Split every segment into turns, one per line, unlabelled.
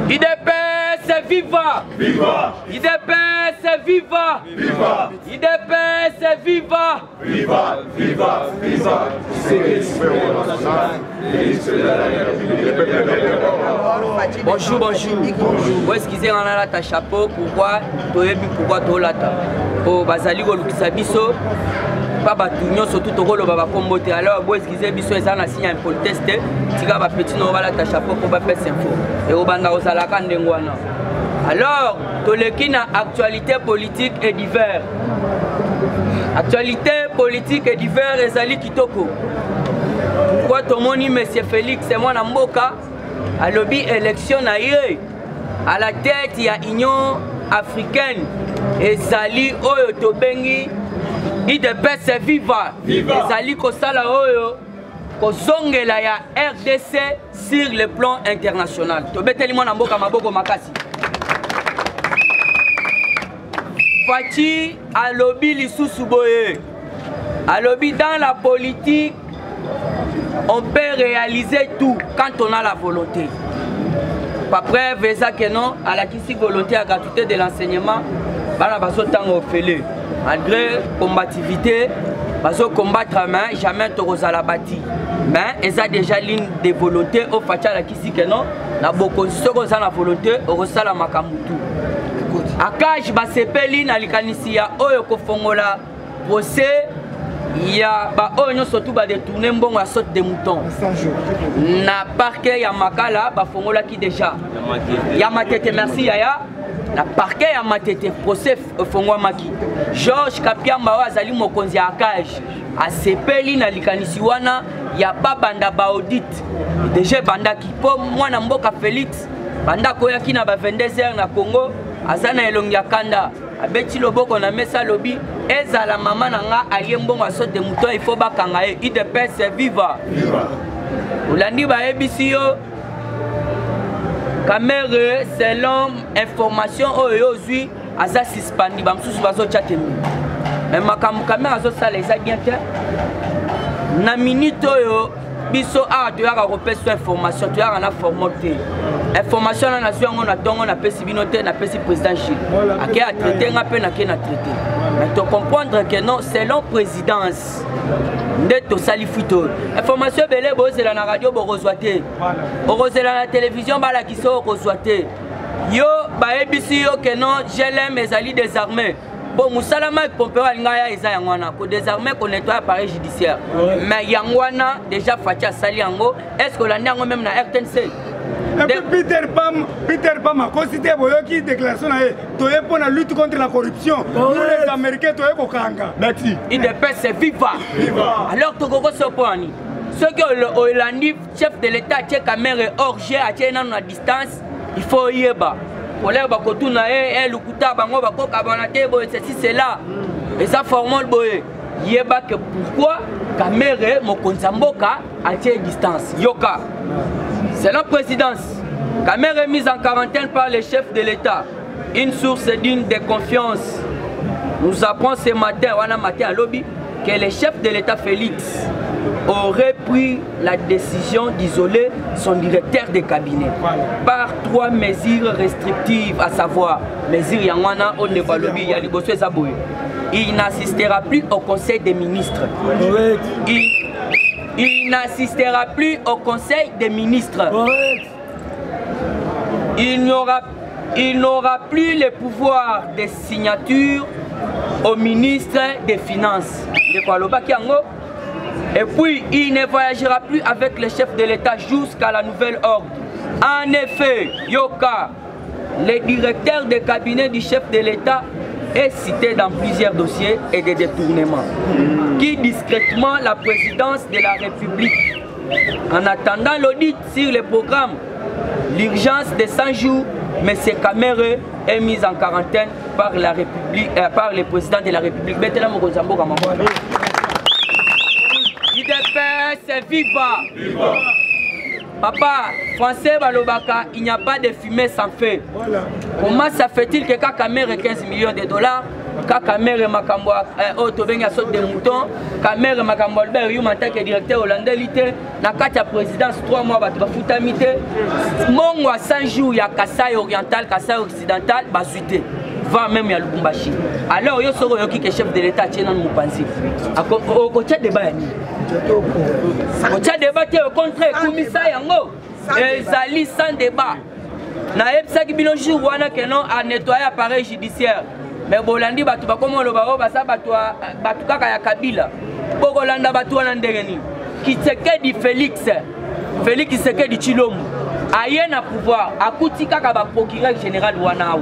IDPS viva!
Viva!
IDPS viva!
Viva!
IDPS viva!
Viva! Viva! Viva!
Bonjour, bonjour. Vous excusez, on a là ta chapeau. Pourquoi? Pourquoi tu l'as? Oh, Bazali, Biso. Pas batunion surtout au rôle baba comboté. Alors vous excusez biso et ça na signe un politesse. Tika ba petit no bala ta chapeau pour ba faire info. Et au banda au salaka ndengwana. Alors toleki na actualité politique et divers. Actualité politique et divers ezali kitoko. Pourquoi tomoni monsieur Félix c'est moi na mboka a lobby élection na yé à la tête il y a Union africaine ezali oyo tobengi IDPS viva. Ezali kosala oyo kozongela ya RDC sur le plan international. Tobeteli mwana mboka maboko makasi. Fachi alobi lisusu boye. Alobi dans la politique on peut réaliser tout quand on a la volonté. Pas preuve ça que non à la kisi volonté à gratuité de l'enseignement bana baso tango félé. Malgré combativité, parce que combattre main, jamais tu la bâti. Mais ils ont déjà ligne de volonté au facha la kisi que non, na beaucoup ceux qui ont la volonté au resala makamutu. Akaj basepeli na likanisi ya oyo kofongola procès ya ba oyo surtout ba détourner mbongo ya saute de mouton. Na parquet ya makala ba fongola ki déjà. Ya matete merci yaya. Na parquet ya matete procès fongwa maki Georges Kapiamba wazali mokonzi ya Akaj asepeli na likanisi wana ya babanda ba audit déjà banda ki po mwana mboka Félix banda koya kina ba 22h na Congo azana elongi ya kanda abeti loboko na mesa lobi ezala mama na nga alie mbongo asote de mouton il faut bakanga e IDPS viva Olandi ba ebisi yo Kamere, selon information aujourd'hui, Aza suspendi, Bamsous Bazo Tchatemi. Mais ma caméra a ça bien fait. Na minute yo, biso a tu as repéré sur information, tu as en formaté. Information la nation on a donc on a pesi binoté, na pesi président Gilles. A qui a traité, na peine a qui na traité. Mais tu comprendre que non, selon présidence. Ndeto salifito information belé c'est la radio borozwaté c'est la télévision bala kiso rozwaté yo ba ebisi yo que non GLM ezali désarmé bon musalama pompera ngaya eza yangwana ko désarmé ko nettoyer appareil judiciaire mais yangwana déjà fatia sali yango est-ce que la ndango même na RTNC
et puis Peter Pam a considéré qui déclaration pour la lutte contre la corruption. Nous les Américains toye kanga. Merci.
IDPS viva. Alors tokoko soponi. Ceux qui ont Olandi chef de l'État tchè caméra orgé à tchè nan à distance, il faut yeba. Pour les bakotuna lukuta bango bako kabanate bo ceci c'est là. Et ça formol boye. Yeba que pourquoi caméra mokonzamboka à tchè distance. Yoka. C'est la présidence. Caméra est mise en quarantaine par les chefs de l'État. Une source digne de confiance nous apprend ce matin, à lobby, que le chef de l'État Félix aurait pris la décision d'isoler son directeur de cabinet par 3 mesures restrictives, à savoir mesures Yangwana, Onebalobi, Yaliboso et Zaboué. Il n'assistera plus au Conseil des ministres. Il n'assistera plus au Conseil des ministres. Il n'aura plus le pouvoir de signature au ministre des Finances. Et puis, il ne voyagera plus avec le chef de l'État jusqu'à la nouvelle ordre. En effet, Yoka, le directeur de cabinet du chef de l'État, est cité dans plusieurs dossiers et des détournements qui discrètement la présidence de la République. En attendant l'audit sur le programme, l'urgence de 100 jours, M. Kamere est mise en quarantaine par la République, par le président de la République. IDPS viva! papa, français, balobaka, il n'y a pas de fumée sans feu. Voilà. Comment ça fait-il que Kakamere 15 millions de dollars, Kakamere Makamboa, Otobenga saute des moutons, Kakamere Makamboa, Albert, en tant que directeur hollandais, na Katia présidence 3 mois, Batu Bafutamite, Mongwa 100 jours, il y a Kassai oriental, Kassai occidental, Basuité. Va même à Lubumbashi. Alors, il y a un chef de l'État qui est dans le Moupanzi. Au côté de Bayani. Au côté de débat, au contraire, Koumissa Yango, Zali sans débat. Naïb Saki Bilonji Wana Kenon a nettoyé l'appareil judiciaire. Mais Bolandi, Batu Bakomo Lobao, Basa Batukaka Kabila. Bogolanda Batu Wanandegeni. Qui se quede du Félix. Félix qui se quede du Chilom. Ayen à pouvoir. Akoutika Kaba procureur général Wanao.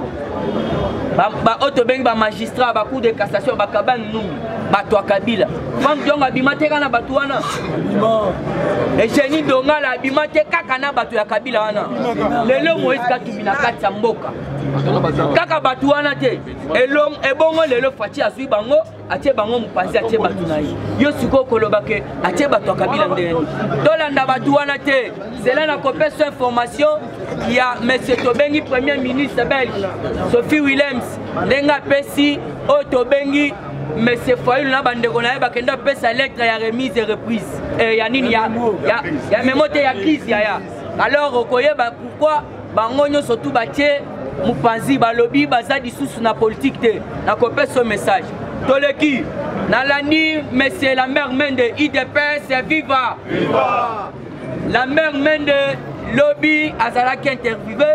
Ba Otobeng ba magistrat ba cour de cassation ba Kabang Numbi ba to Kabila fam jonga bimate kana batu wana et Génie Donga la bimate kaka na batu ya Kabila wana lelo Moïse Katumbi na kati ya mboka kaka batu wana te elong ebongo lelo Fati azui bango atie bango Mupanzi atie batu na yo siko koloba ke atie batu ya Kabila ndeni tolanda batu wana te cela na copé sur information. Il y a M. Tobengi, Premier ministre belge, Sophie Willems, Denga Pessi, Tobengi, M. Foyul, Nabandegona, Bakenda Pessa, lettre, il y a remise et reprise. Il y a même il y a crise. Alors, pourquoi Bangonyo surtout Baché, Mupanzi, Balobi, Bazadi sous la politique, na copé ce message. Toleki, Nalani, M. Lambert Mende, IDPS, viva! Viva! Lambert Mende, lobby Azalaki interviewé.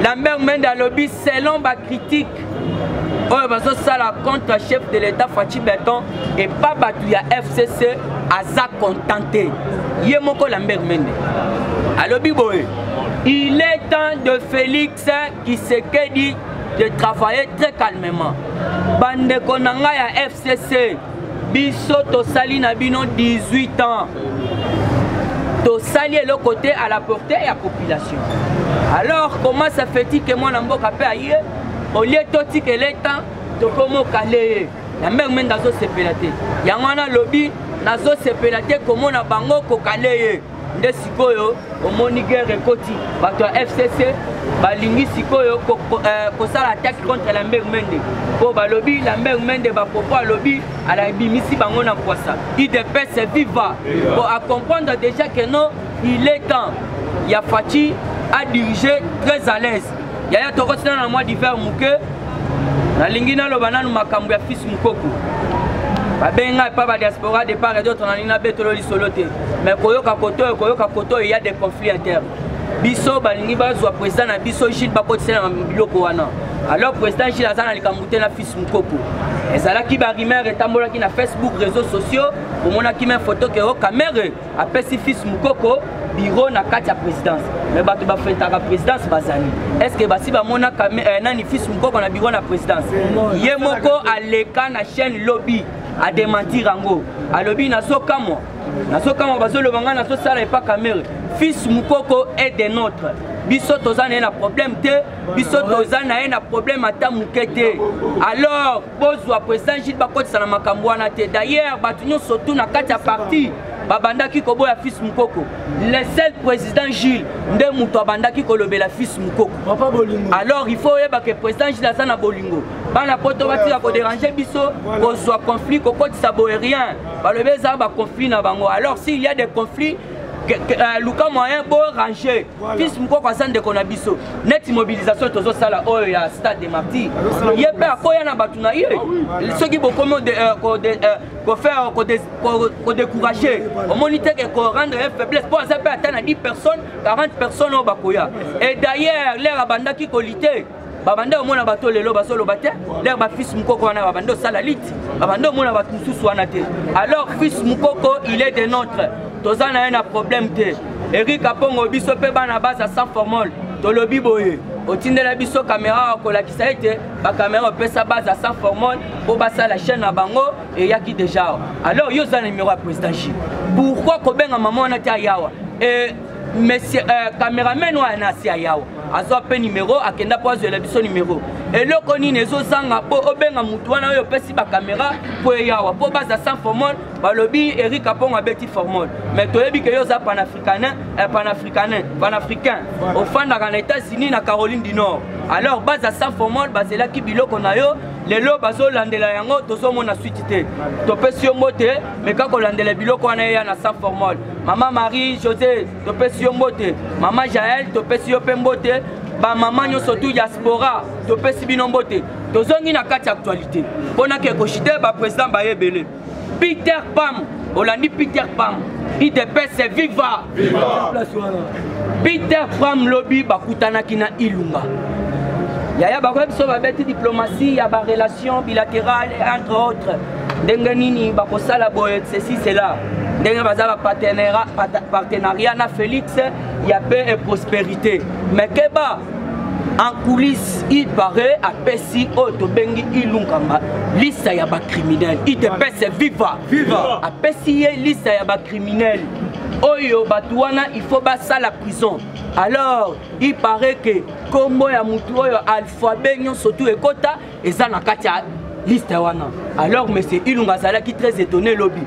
Lambert Mende a lobby selon ma critique. Ça la contre chef de l'État Fachi Berton et pas battu à FCC Aza contenté. Yemoko Lambert Mende. A lobby boy. Il est temps de Félix qui se dit de travailler très calmement. Bande Konanga ya FCC. Bisoto Salina Bino 18 ans. To salier le côté à la portée et à la population. Alors, comment ça fait-il que moi, je suis ailleurs, au lieu de que l'État, de comment caler, la même dans ce sépélaté. Il y a un lobby, dans ce sépélaté, comment on a bango caler. Nde sikoyo, au Moniger et Koti, bato FCC, balingi sikoyo, kosala attaque contre Lambert Mende. Pour balobi, Lambert Mende, bapopo lobby, à la bimisi bango na poissa. IDP c'est viva. Pour comprendre déjà que non, il est temps. Il y a Fati à diriger très à l'aise. Il y a Torosina dans le mois d'hiver Mouke, na lingina lo bananu makambu ya fils Mukoko. Babenga pas ba diaspora de part et d'autre on a une betolo lisoloté mais koyoka koto il y a des conflits internes biso balingi bazwa président na biso Gilles bakotisa na biloko wana alors président Gilles azana likamute na fils Mukoko ezala ki ba rumeur etambola ki na Facebook réseaux sociaux pour mona ki même photo que caméra apesi fils Mukoko bureau na kati ya présidence mais bato ba fetaka présidence bazali est-ce que basi ba mona nani fils Mukoko na bureau na présidence yemoko aleka na chaîne lobby à démentir Rango. À lobby Nasoka moi. Nasoka moi bazo le banga naso sala et pas caméra. Fils Mukoko est des nôtres. Biso tozana un problème te. Biso tozana un problème ata mukete. Alors bozwa président Gilles Bakoti sana makambo wana te. D'ailleurs batunyo surtout na kati ya parti. Babandaki kobo ya fils Mukoko. Le seul président Gilles nde muto abandaki kolobela fils Mukoko. Alors il faut que le président Gilles azana bolingo. Bana poto batira ko déranger biso ko soit conflit ko koti saboye rien. Balobe za ba conflit na bango. Alors s'il y a des conflits Luka moyen beau ranger. Fils Mukoko asande de konabiso. Net mobilisation tozo sala oyo ya stade de Martyrs. Yebe akoya na batuna ye. Ceux qui beaucoup de faire ko décourager. Au moniteur que ko rendre faiblesse pour ça peut atteindre 10 personnes, 40 personnes au bakoya. Et d'ailleurs l'air abandaki qualité. Babanda omona bato lelo basolo bate l'air ba fils Mukoko wana babando sala lit. Babando omona bato mususu wana te. Alors fils Mukoko il est de notre. Tozana un problème te. Eric Apongo biso pe bana base à 100 formol. Tolobi boye. Otindela biso caméra ko la kisaite, ba caméra pesa base à 100 formol pour basa la chaîne à bango et yaki déjà. Alors yo za numéro à président Gilles. Pourquoi ko benga maman na ta yawa? Et monsieur caméraman wa na sia yawo azo pe numéro akenda po azo la biso numéro eloko nini ezozanga po obenga mutu wana oyo pesi ba caméra po yawa po baza sans formol balobi Eric Apongo abeti formol mais toyebi ke yo za panafricain ofanda kana États-Unis na Caroline du Nord alors baza sans formol bazela ki biloko na yo lelo bazo landela yango tozo mona suite te topesi yo mbote mais kako landela biloko wana ya na sans formol maman Marie José topesi yo mbote maman Jaël topesi yo pe mbote ba maman nyonso tu diaspora topesi bino mbote tozongi na kati actualité pona ke koshite ba président ba yebele Peter Pam Olandi Peter Pam IDPS viva Peter Pam lobby bakutanaki na Ilunga yaya bakoyebi so babeti diplomatie ya ba relation bilatérale entre autres ndenge nini bakosala boye ceci cela ndenge baza ba partenariat na Félix ya paix et prospérité mais keba en coulisses il paraît à Pessi Oto Bengi Ilunkamba liste ya ba criminel IDPS viva à Pessi liste ya ba criminel oyo batuana il faut basa la prison alors il paraît que kombo ya mutu oyo alphabet nyonso tu ekota eza na kati ya liste wana alors monsieur Ilunga zalaki très étonné lobby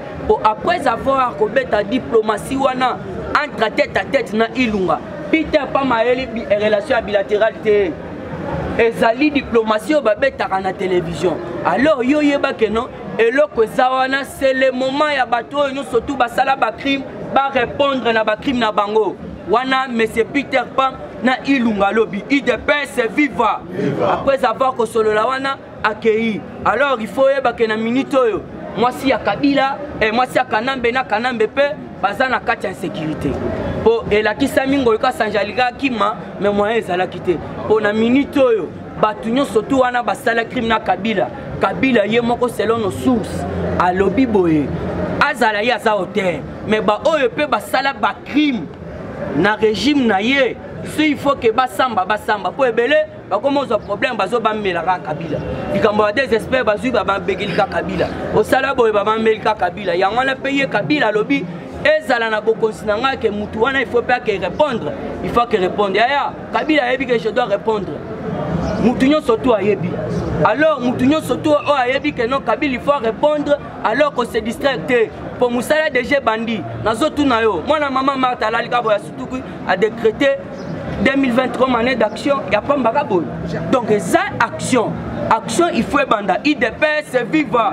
après avoir kobeta diplomatie wana entre tête à tête na Ilunga Peter Pamaeli relation bilatérale te ezali diplomatie o babetaka na télévision alors yo yeba que non eloko zawana c'est le moment ya bato nyonso tu basala ba crime ba répondre na ba crime na bango wana monsieur Peter Pam na Ilunga lobby IDPS viva après avoir kosolola wana accueilli alors il faut yeba que na minute oyo mwasi ya Kabila et mwasi ya Kanambe na Kanambe pe baza na kati ya sécurité po elakisa mingo yoka sanjalika kima mais moyen ezalaki te po na minute oyo batu nyonso tu wana basala crime na Kabila ye moko selon nos sources alobi boye azala ye aza auteur mais ba oyo pe basala ba crime na régime na ye si il faut que basamba po ebele bakomo zo problème bazo bamela ka Kabila likambo ba désespère bazui ba bambegeli ka Kabila osala boye ba bambeli ka Kabila yango na payer Kabila lobi ezala na bokonsi na nga ke mutu wana il faut pas que répondre il faut que répondre ya Kabila yebi que je dois répondre mutu nyonso tu ayebi alors mutu nyonso tu o ayebi que non Kabila il faut répondre alors qu'on se distracte pour musala DG bandi nazotu na yo mwana maman Martha Lalika boya surtout a décrété 2023 année d'action ya pamba boy donc ça action il faut banda IDPS viva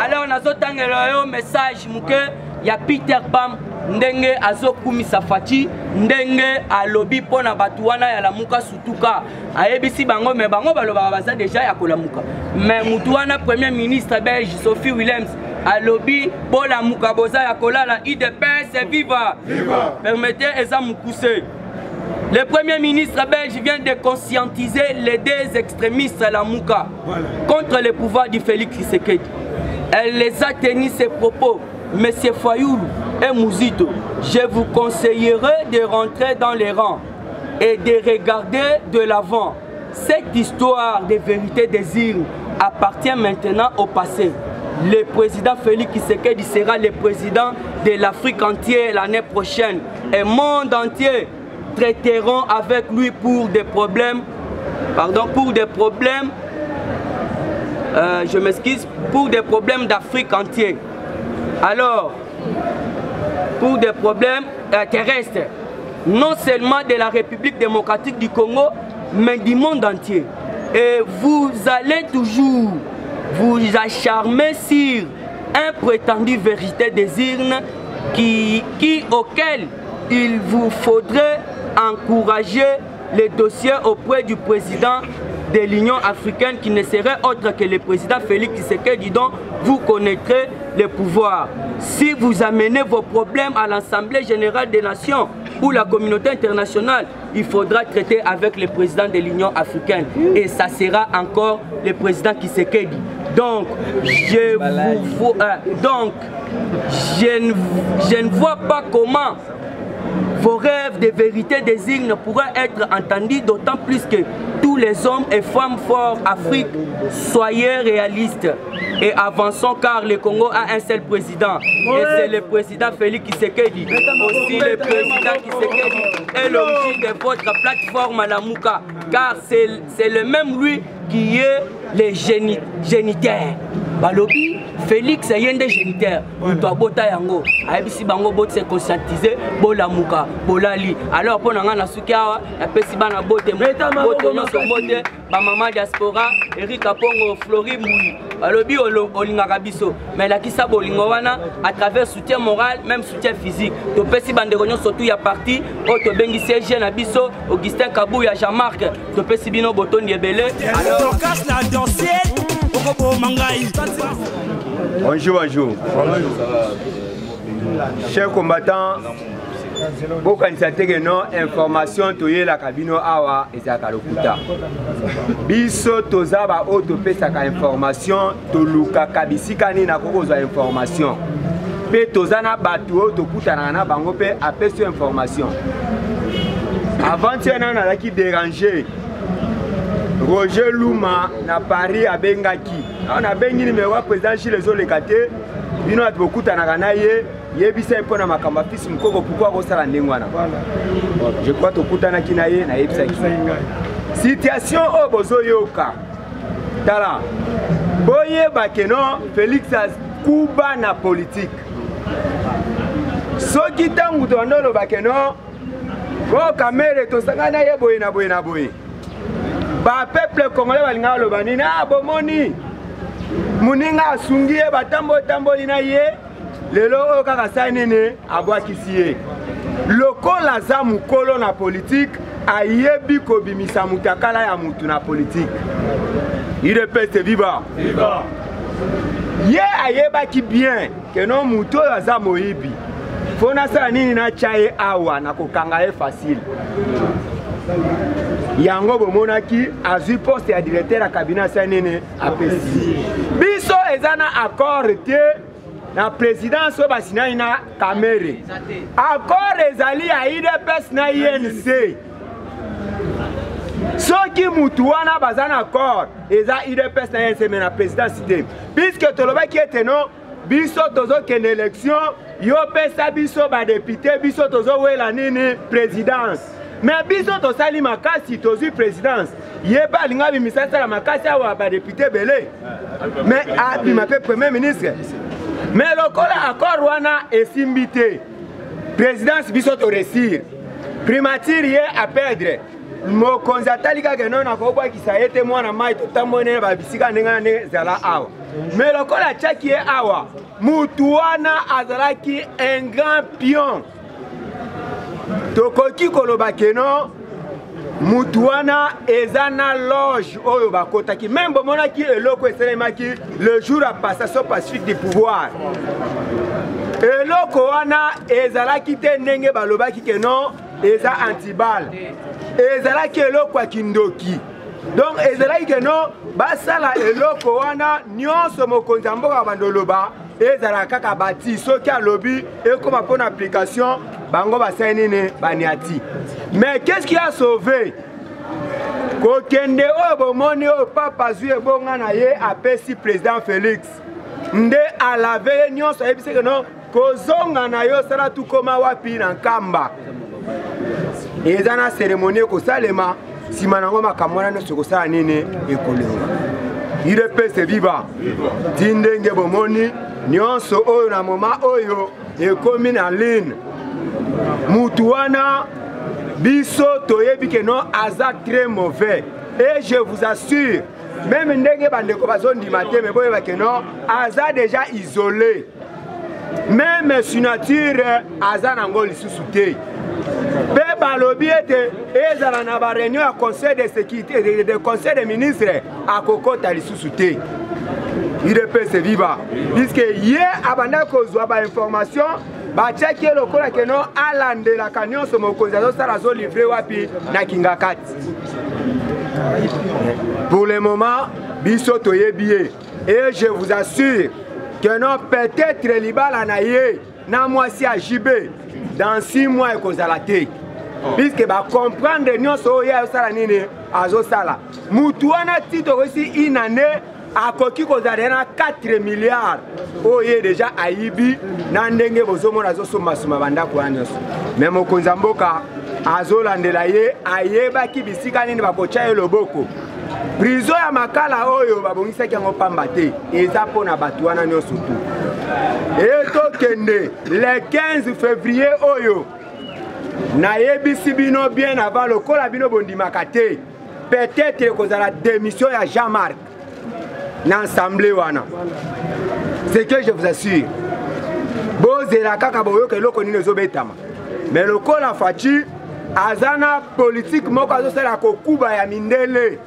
alors nazotangela yo message muke ya Peter Pam ndenge azokumisa Fati ndenge alobi pona batu wana ya lamuka sutuka ayebisi bango me bango baloba baza déjà ya kolamuka mais mutu wana premier ministre belge Sophie Willems alobi bola muka boza ya kolala IDPS viva permettez eza mukuse. Le Premier ministre belge vient de conscientiser les deux extrémistes à la Mouka contre le pouvoir du Félix Tshisekedi. Elle les a tenus ces propos. Monsieur Fayoulou et Mouzito, je vous conseillerais de rentrer dans les rangs et de regarder de l'avant. Cette histoire de vérité des îles appartient maintenant au passé. Le président Félix Tshisekedi sera le président de l'Afrique entière l'année prochaine. Et le monde entier traiteront avec lui pour des problèmes, je m'excuse, pour des problèmes d'Afrique entière. Alors, pour des problèmes terrestres, non seulement de la République démocratique du Congo, mais du monde entier. Et vous allez toujours vous acharner sur un prétendu vérité des urnes auquel il vous faudrait encourager les dossiers auprès du président de l'Union africaine qui ne serait autre que le président Félix Tshisekedi dont vous connaîtrez le pouvoir. Si vous amenez vos problèmes à l'Assemblée générale des Nations ou la communauté internationale, il faudra traiter avec le président de l'Union africaine et ça sera encore le président Tshisekedi. Donc, je ne vois pas comment vos rêves de vérité désignent pourraient être entendus, d'autant plus que tous les hommes et femmes forts Afrique, soyez réalistes et avançons car le Congo a un seul président et c'est le président Félix Tshisekedi. Aussi le président Tshisekedi est l'origine de votre plateforme à la Mouka car c'est le même lui qui est le géniteur. Balobi Félix yende géniteur. Muto bota yango. Ayebisi bango bote se conscientiser bola muka bolali. Alors pour nanga na sukiawa apesi bana bote bote no so bote ba mama diaspora Eric Apongo Flori Moui. Balobi olingaka biso. Mais la kisa bolingo wana à travers soutien moral même soutien physique. To pesi bande gonyo surtout ya parti o to bengi CG na biso Augustin Kabou ya Jean-Marc to pesi bino botondi ebele. Alors casse la dansienne.
Bonjour, bonjour. Chers combattants, vous connaissez que nos informations toye la cabine awa ezaka lokuta. Biso tozaba autopesaka information toluka kabisika ni na kokozwa information. Pe tozana batu tokutana na bango pe apesi information. Avant tu na la qui déranger. Roger Luma na Paris à Bengaki. On a bengi numéro président chez les Olekate. Bino a beaucoup tanakana ye yebisa mpona makamba fils mukoko pourquoi kosala ndengwana. Je crois to kutana kinaye na yebisa ki. Situation o bozo yoka. Tala. Boye bakeno Félix Kuba na politique. Soki tangu to ndolo bakeno ko kamere to sangana ye boye na boye na boye. Ba peuple congolais balinga lobani na bomoni muninga asungie batambo tamboli na ye lelo o kaka sanene abwakisi ye lokola za mukolo na politique ayebi kobimisa mutakala ya mutu na politique il peste viva viva ye ayeba ki bien que non muto ya za moyibi fona sala nini na chaye awa na kokanga e facile yango bomonaki azui poste ya directeur ya cabinet sanene apesi biso ezana accord te na présidence o basinai na Kamere accord ezali ya IDPS na INC soki mutu wana bazana accord eza IDPS na INC mais na présidence te puisque tolobaki ete no biso tozokende élection yo pesa biso badepute biso tozowela nini présidence. Mais biso to sali makasi tozu présidence yeba linga bimisa sala makasi awa ba député belé mais abi ma premier ministre mais lokola accord wana esimbité présidence biso to réussir primature ye à perdre mo konzatali ka geno na ko bwa kisayete mwana mai to tambone ba bisika ninga ne zala awa mais lokola chaki awa mutu wana azalaki un grand pion. Tokoki koloba keno mutuana ezana loge oyo bakotaki même bomonaki eloko eselemaki le jour à passation pacifique du pouvoir eloko wana ezalaki te ndenge balobaki keno eza antibal ezalaki eloko ya kindoki donc ezalaki keno basala eloko wana nyonso mokonzi ya mboka bandoloba ezala kaka bati soki alobi ekoma pona application bango basani ne baniati. Mais qu'est-ce qui a sauvé kokende o bomoni o papa zuye bonga na ye apesi président Félix nde alave nyonso ebise que non kozonga na yo sala tu koma wapi na nkamba ezana cérémonie ko salema simanango makamwana no sokosala nini ekolenga il pese viva tindenge bomoni nyonso oyo na moma oyo ekomi na ligne mutuana biso toyebi que non aza très mauvais et je vous assure même ndenge bandeko bazondima te mais boyeba que non aza déjà isolé même signature aza nango lisusu te pe balobi ete ezala na ba réunion ya conseil de sécurité de conseil des ministres akokota lisusu te il pese viva puisque ye abanda kozwa ba information batiaki lokola keno alandelaka nyonso mokonzi azosala azolivre wapi na kingakati. Pour le moment biso toyebi ye et je vous assure que non peut-être libala na ye na mwasi ya JB dans 6 mois ekozala te puisque comprendre nyonso oyo azosala nini azosala mutu wana tito kosi une année akoki kozala na 4 milliards oyo déjà ayibi na ndenge bozomona azosomasoma bandako wana nyonso me mokonzi ya mboka azolandela ye ayebaki bisika nini bakotya ye loboko prison ya makala oyo babongisaki yango pamba te eza mpona bato wana nyonso tu etokende le 15 février oyo nayebisi bino bien avant lokola bino bondimaka te peut-être ekozala démission ya Jean-Marc na assemblée wana ce que je vous assure bozela kaka boyoka eloko nini ezobetama mais lokola Faci aza na politique moko azosala kokuba ya mindele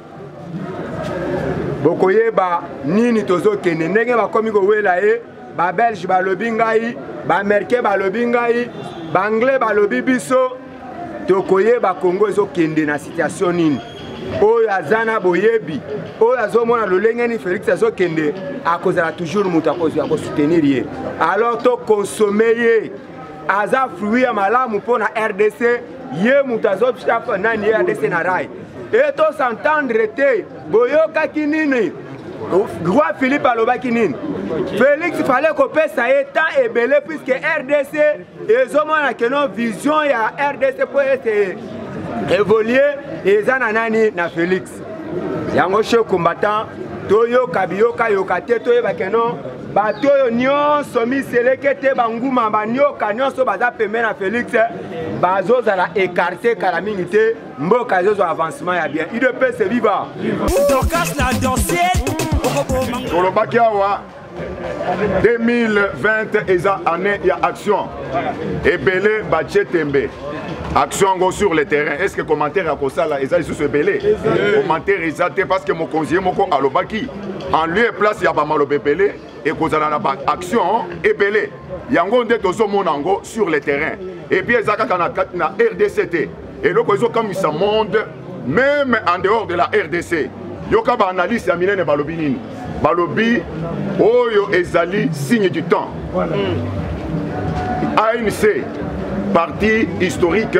bokoyeba nini tozokende ndenge bakomi kowela ye babelge balobi ngai baamericain balobi ngai baanglais balobi biso tokoyeba Congo ezokende na situation nini oyo aza na boyebi oyo azomona lolenge ni Félix azokende akozala toujours moto akosoutenir ye alors tokonsome ye aza fruit ya malamu mpona RDC ye moto azochafa nani ye RDC na rai et tosentendre te boyokaki nini Roi Philippe alobaki nini Félix fallait kopesa ye temps ebele puisque RDC ezomona ke no vision ya RDC po ete évoluer eza na nani na Félix yango chef combattant toyoka biyoka yoka te toyebake no bato oyo nyonso miseleke te banguma banyoka nyonso baza pembe na Félix bazozala écarté kala mingi te mboka ezozwa avancement ya bien UDPS viva
tolobaki awa 2020 eza année ya action ebele batie tembe action go sur le terrain. Est-ce que commentaire à Kosala eza sous ce belé commentaire exacté parce que mon conseiller moko alobaki en lieu et place ya ba malobe belé et kozala na ba action et belé yango nde tozo monango sur le terrain et puis ezaka na RDCT et le kozo comme ça monde même en dehors de la RDC yoka ba analyse ya minene balobi nini balobi oyo ezali signe du temps ANC parti historique,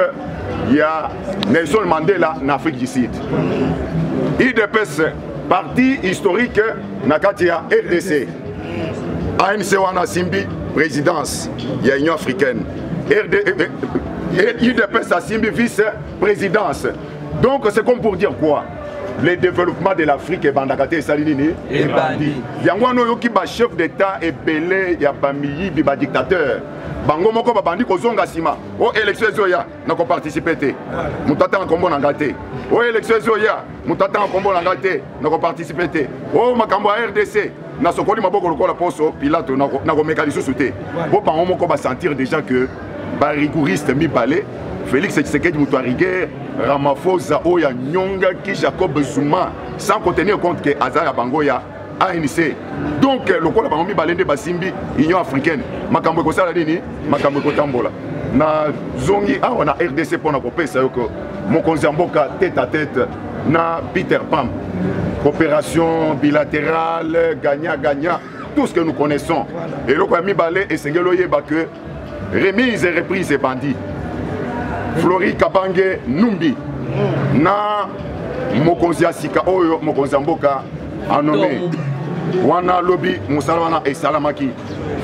il y a Nelson Mandela en Afrique du Sud. IDPS, parti historique, Nakatia RDC. ANC Wana Simbi, présidence, il y a Union africaine. IDPS a Simbi, vice-présidence. Donc c'est comme pour dire quoi? Le développement de l'Afrique est bandakate salinini et bandi. Yangwano yoki ba chef d'État et belé ya bamiyi biba dictateur. Bango moko ba bandi ko zonga sima. O élection zoya na ko participer té. Mutata en kombo na ngate. O élection zoya mutata en kombo na ngate na ko participer té. O makambo RDC na sokoli maboko lokola poso pilote na ko mekaliso souté. Bo bango moko ba sentir déjà que ba rigouriste mi balé Félix Tshisekedi mutu rigueur Ramaphosa oya nyonga ki Jacob Zuma sans tenir compte que Azara Bangoya ANC. Donc le kola bango mi balende basimbi Union africaine makambo ko sala nini makambo ko tambola na zongi awa na RDC pona ko pesa yoko mokonzi mboka tête à tête na Peter Pam coopération bilatérale gagnant tout ce que nous connaissons et le ko mi balé et sengelo yeba que remise et reprise et bandit Flori Kabange Numbi na mokonzi asika oyo mokonzi mboka anommé wana lobi musalwana et salamaki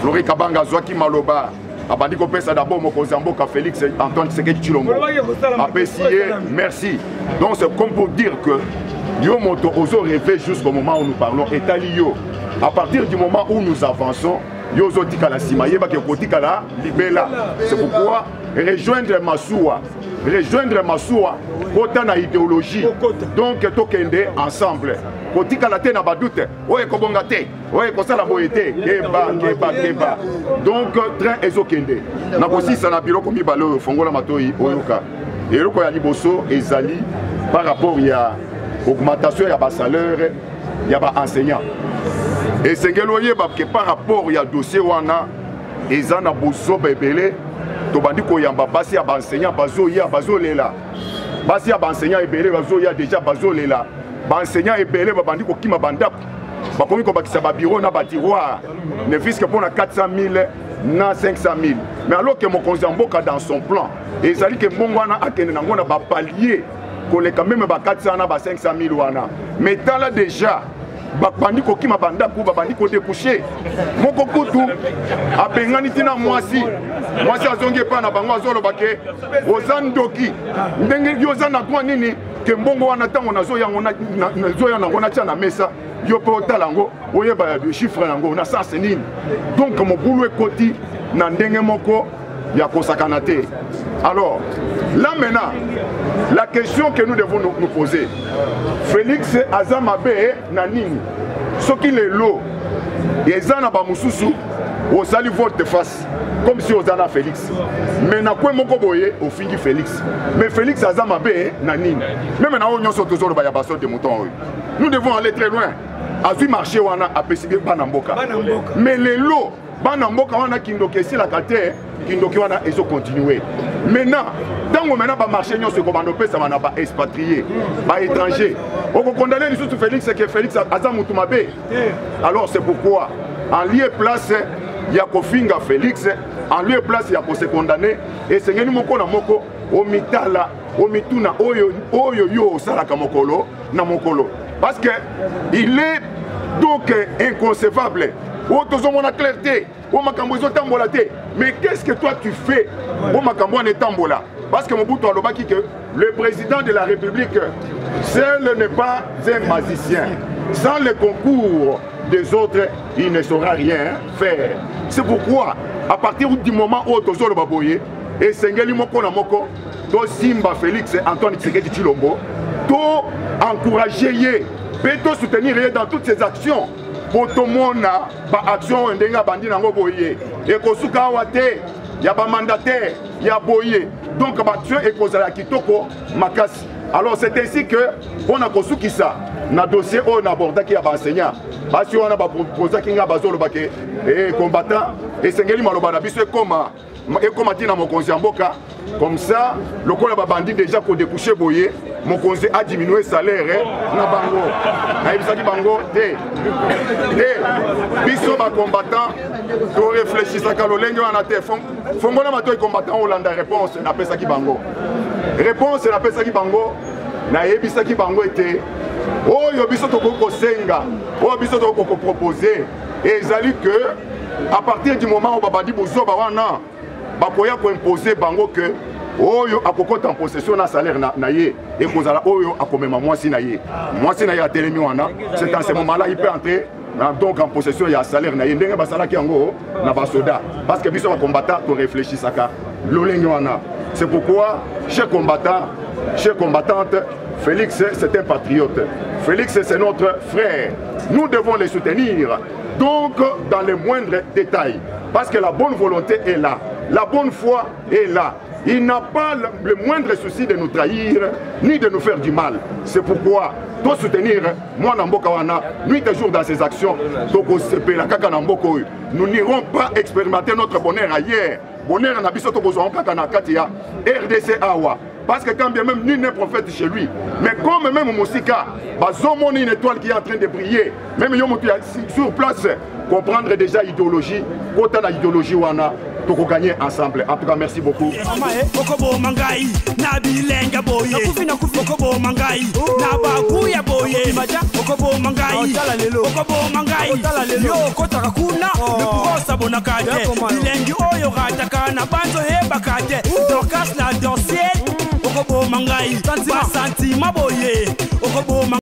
Flori Kabanga zwaki maloba abandi ko pesa d'abord mokonzi mboka Félix Antoine Tshisekedi Tshilombo apprécié merci donc c'est comme pour dire que yo moto ozo rêver jusqu'au moment où nous parlons etali yo à partir du moment où nous avançons yo zotika la sima yeba ke kotika la libela c'est pourquoi rejoindre Massoua autant na idéologie donc tokende ensemble kotika la te na badoute oye kobonga te oye kosala boyete keba donc train ezokende na kosisa na biloko mibale oyo fongola matoi oyoka eloko ya liboso ezali par rapport ya augmentation ya ba salaire ya ba enseignant et sengelo yeba ke par rapport ya dossier wana ezana bosoba ebele tobandi koyamba basi ya enseignant bazoya bazolela basi ya enseignant ebele bazoya déjà bazolela enseignant ebele babandi kokima bandako bakomi ko bakisa ba bureau na ba tiroir ne fisque pour na 400 000 na 500 000. Mais alors que mon conseiller Mboka dans son plan, et ça dit que Mbongwana a un palier, qu'on est quand même 400 000 500 000 wana. Mais tant là déjà, bandi ko kima banda ko bandi ko découcher moko kutu apengani tina mwasi azonge pa na bango azolo bake ozandoki ndenge yozana kwa nini ke mbongo wana tango nazo yango nazo yana ngona tia na mesa yo po talango oyeba de chiffre yango na sens nini. Donc mon boulot est koti na ndenge moko ya kosakana te. Alors là maintenant la question que nous devons nous poser, Félix Azamabe Nanini, ce qu'il est l'eau, et Zana Bamususu, au sali vote face, comme si Ozana Félix. Mais n'a quoi mon coboye au fini Félix. Mais Félix Azamabe Nanini. Mais maintenant on y a sauté sur le bayabasso de mouton. Nous devons aller très loin. Azu marché wana a pécivé Banamboka. Mais les lots, Banamboka wana kindoke si la kate, kindoke wana ils ont continué. Maintenant, tant que maintenant marché nous se commande ça va pas expatrié, pas étranger. On va condamner les autres Félix c'est que Félix Azamoutumabe. Alors c'est pourquoi en lieu et place il y a Kofinga Félix, en lieu et place il y a pour se condamner et c'est ngeni moko na moko o mitala o mituna oyo yo salaka mokolo na mokolo parce que il est donc inconcevable. Oh, tous ont la clarté. Oh, ma cambo est tambola. Mais qu'est-ce que toi tu fais? Oh, ma cambo est tambola. Parce que mon bout de l'obaki que le président de la République, seul n'est pas un magicien. Sans le concours des autres, il ne saura rien faire. C'est pourquoi, à partir du moment où tous ont baboye et Sengeli Moko na Moko, to Simba Félix Antoine Tshisekedi Tshilombo, to encourager, peut soutenir dans toutes ses actions. Pour tout le monde, action ndenga bandi nango boye et kosuka wate ya ba mandataire ya boye donc action et kozala kitoko makasi. Alors c'est ainsi que on a kosuki ça na dossier on aborda qui a ba enseignant parce on a ba proposer ki nga bazolo bake et combattant et sengeli maloba na biso koma et comme tina mon conseiller Mboka comme ça le col ba bandi déjà ko découcher boye mon conseiller a diminué le salaire na bango na ibisaki bango te biso ba combattant to réfléchir ça kalolenge wana te fongo na mato combattant Hollanda réponse na pesaki bango réponse na pesaki bango na yebisaki bango était oyo biso to ko senga oyo biso to ko proposer et ezali que à partir du moment où babadi bozoba wana bakoya ko imposer bango que oyo akokota en possession na salaire na ye et kozala oyo akomema mwasi na ye a telemi wana c'est dans ce moment là il peut entrer donc en possession ya salaire na ye ndenge basalaki yango na basoda parce que biso ba combattant to réfléchir saka lolenge wana. C'est pourquoi chers combattants, chers combattantes, Félix c'est un patriote, Félix c'est notre frère, nous devons les soutenir donc dans les moindres détails parce que la bonne volonté est là, la bonne foi est là. Il n'a pas le moindre souci de nous trahir ni de nous faire du mal. C'est pourquoi doit soutenir moi Namboka wana nuit et jour dans ses actions. Nous n'irons pas expérimenter notre bonheur ailleurs. Bonheur na biso to bozon kaka na katia RDC awa. Parce que quand bien même nul n'est prophète chez lui. Mais comme même Moussika, bazomon une étoile qui est en train de briller. Même yomotu sur place comprendre déjà idéologie, quota la idéologie wana. Pour gagner ensemble. En tout cas, merci beaucoup.
Okobo mangai na bilenga boye. Okobo mangai na baguya boye. Okobo mangai. Okobo mangai. Yo kota kuna. Meburosa bonakade. Bilengi oyo rataka na banzo heba kade. Dokas na dossier. Okobo mangai. Basanti maboye. Okobo mangai.